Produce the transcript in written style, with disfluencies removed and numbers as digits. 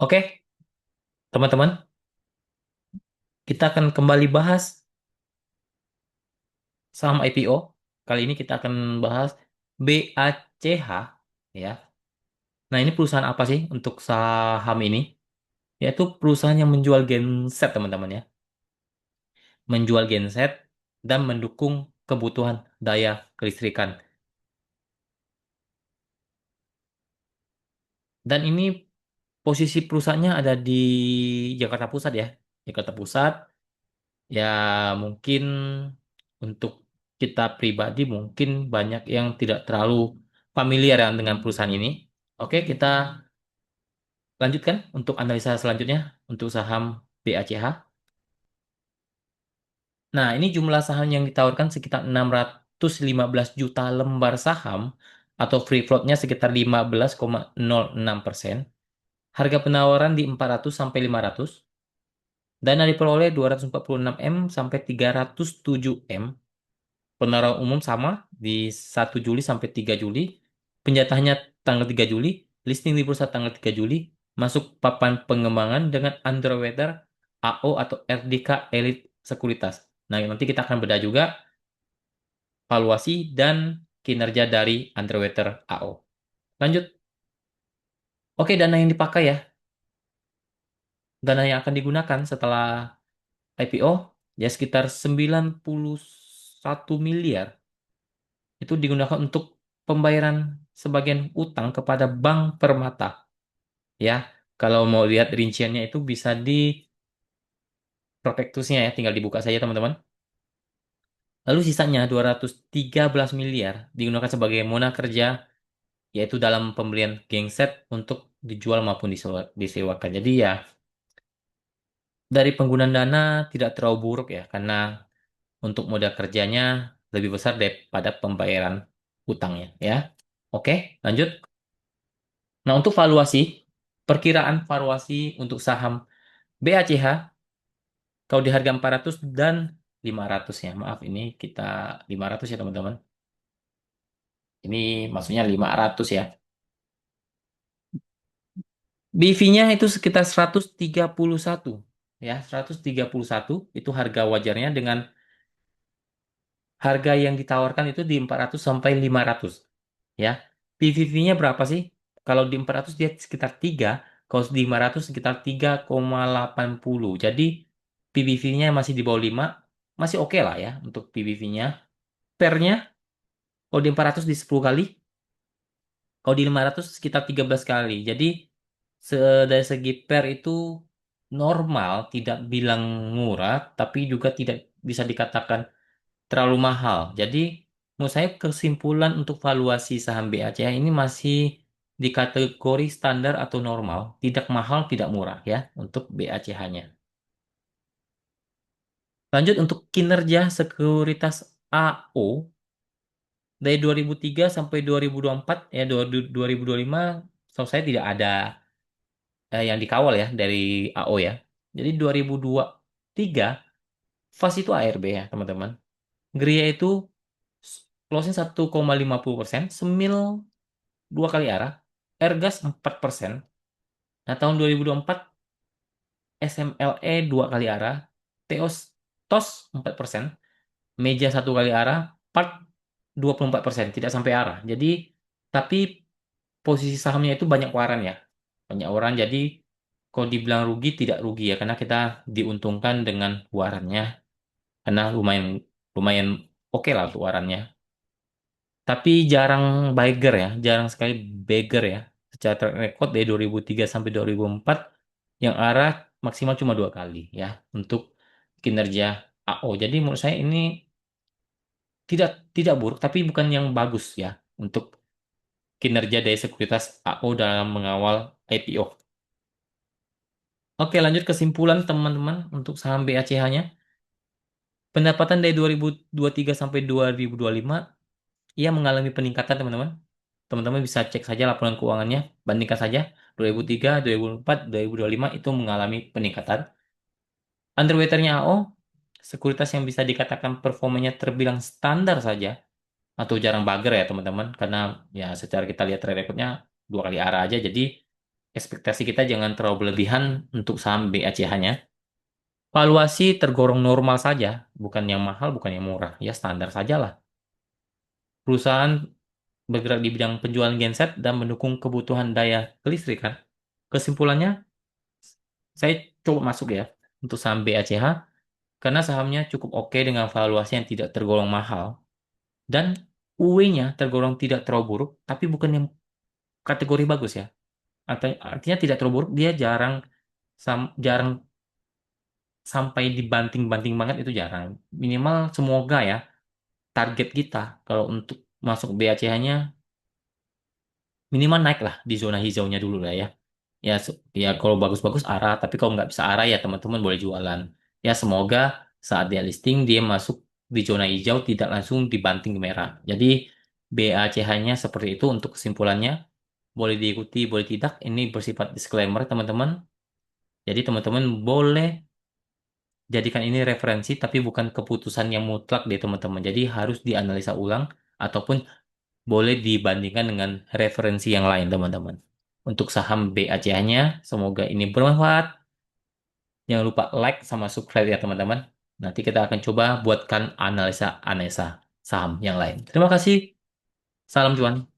Oke, teman-teman, kita akan kembali bahas saham IPO. Kali ini kita akan bahas BACH, ya. Nah, ini perusahaan apa sih untuk saham ini? Yaitu perusahaan yang menjual genset, teman-teman ya. Menjual genset dan mendukung kebutuhan daya kelistrikan. Dan ini posisi perusahaannya ada di Jakarta Pusat ya. Jakarta Pusat, ya mungkin untuk kita pribadi mungkin banyak yang tidak terlalu familiar ya dengan perusahaan ini. Oke, kita lanjutkan untuk analisa selanjutnya untuk saham BACH. Nah, ini jumlah saham yang ditawarkan sekitar 615 juta lembar saham atau free floatnya sekitar 15,06%. Harga penawaran di 400 sampai 500. Dana diperoleh 246 M sampai 307 M. Penawaran umum sama di 1 Juli sampai 3 Juli. Penjatahannya tanggal 3 Juli. Listing di bursa tanggal 3 Juli. Masuk papan pengembangan dengan underwater AO atau RDK Elite Sekuritas. Nah, nanti kita akan bedah juga valuasi dan kinerja dari underwater AO. Lanjut. Oke, dana yang dipakai ya. Dana yang akan digunakan setelah IPO ya sekitar 91 miliar itu digunakan untuk pembayaran sebagian utang kepada Bank Permata. Ya, kalau mau lihat rinciannya itu bisa di prospektusnya ya, tinggal dibuka saja teman-teman. Lalu sisanya 213 miliar digunakan sebagai mona kerja, yaitu dalam pembelian genset untuk dijual maupun disewakan. Jadi ya, dari penggunaan dana tidak terlalu buruk ya, karena untuk modal kerjanya lebih besar daripada pembayaran utangnya ya. Oke, lanjut. Nah, untuk valuasi, perkiraan valuasi untuk saham BACH kalau di harga 400 dan 500 ya. Maaf, ini kita 500 ya teman-teman. Ini maksudnya 500 ya. BV-nya itu sekitar 131 ya, 131 itu harga wajarnya dengan harga yang ditawarkan itu di 400 sampai 500 ya. PVV-nya berapa sih? Kalau di 400 dia sekitar 3, kalau di 500 sekitar 3,80. Jadi PVV-nya masih di bawah 5, masih oke lah ya untuk PVV-nya. PER-nya kalau di 400 di 10 kali, kalau di 500 sekitar 13 kali. Jadi dari segi PER itu normal, tidak bilang murah, tapi juga tidak bisa dikatakan terlalu mahal. Jadi, menurut saya kesimpulan untuk valuasi saham BACH ini masih di kategori standar atau normal, tidak mahal, tidak murah ya untuk BACH-nya. Lanjut untuk kinerja sekuritas AO dari 2003 sampai 2024 ya 2025 setahu saya tidak ada yang dikawal ya dari AO ya. Jadi 2023 FAS itu ARB ya teman-teman. Gria itu closing 1,50%, Semil 2 kali arah, Ergas 4%. Nah, tahun 2024 SMLE 2 kali arah, Teos TOS 4%, Meja 1 kali arah, Part 24%, tidak sampai arah. Jadi, tapi posisi sahamnya itu banyak waran ya. Banyak waran, jadi kalau dibilang rugi, tidak rugi ya, karena kita diuntungkan dengan warannya. Karena lumayan lumayan oke lah untuk warannya. Tapi jarang Bagger ya, jarang sekali Bagger ya. Secara track record dari 2003 sampai 2004 yang arah maksimal cuma 2 kali ya untuk kinerja AO. Jadi menurut saya ini tidak tidak buruk, tapi bukan yang bagus ya untuk kinerja dari sekuritas AO dalam mengawal IPO. Oke, lanjut kesimpulan teman-teman untuk saham BACH-nya. Pendapatan dari 2023 sampai 2025 ia mengalami peningkatan teman-teman. Teman-teman bisa cek saja laporan keuangannya, bandingkan saja 2003, 2004, 2025 itu mengalami peningkatan. Underwaternya AO, sekuritas yang bisa dikatakan performanya terbilang standar saja atau jarang bugger ya teman-teman, karena ya secara kita lihat track recordnya 2 kali arah aja, jadi ekspektasi kita jangan terlalu berlebihan untuk saham BACH-nya. Valuasi tergolong normal saja, bukan yang mahal, bukan yang murah. Ya standar saja lah. Perusahaan bergerak di bidang penjualan genset dan mendukung kebutuhan daya kelistrikan. Kesimpulannya, saya coba masuk ya untuk saham BACH karena sahamnya cukup oke dengan valuasi yang tidak tergolong mahal dan UE-nya tergolong tidak terlalu buruk, tapi bukan yang kategori bagus ya. Artinya tidak terlalu buruk, dia jarang sampai dibanting-banting banget itu jarang. Minimal semoga ya target kita kalau untuk masuk BACH-nya minimal naik lah di zona hijaunya dulu lah ya. Ya, ya kalau bagus-bagus arah, tapi kalau nggak bisa arah ya teman-teman boleh jualan. Ya semoga saat dia listing dia masuk di zona hijau tidak langsung dibanting ke merah. Jadi BACH-nya seperti itu untuk kesimpulannya. Boleh diikuti, boleh tidak. Ini bersifat disclaimer teman-teman. Jadi teman-teman boleh jadikan ini referensi tapi bukan keputusan yang mutlak deh teman-teman. Jadi harus dianalisa ulang ataupun boleh dibandingkan dengan referensi yang lain teman-teman. Untuk saham BACH-nya, semoga ini bermanfaat. Jangan lupa like sama subscribe ya teman-teman. Nanti kita akan coba buatkan analisa-analisa saham yang lain. Terima kasih. Salam cuan.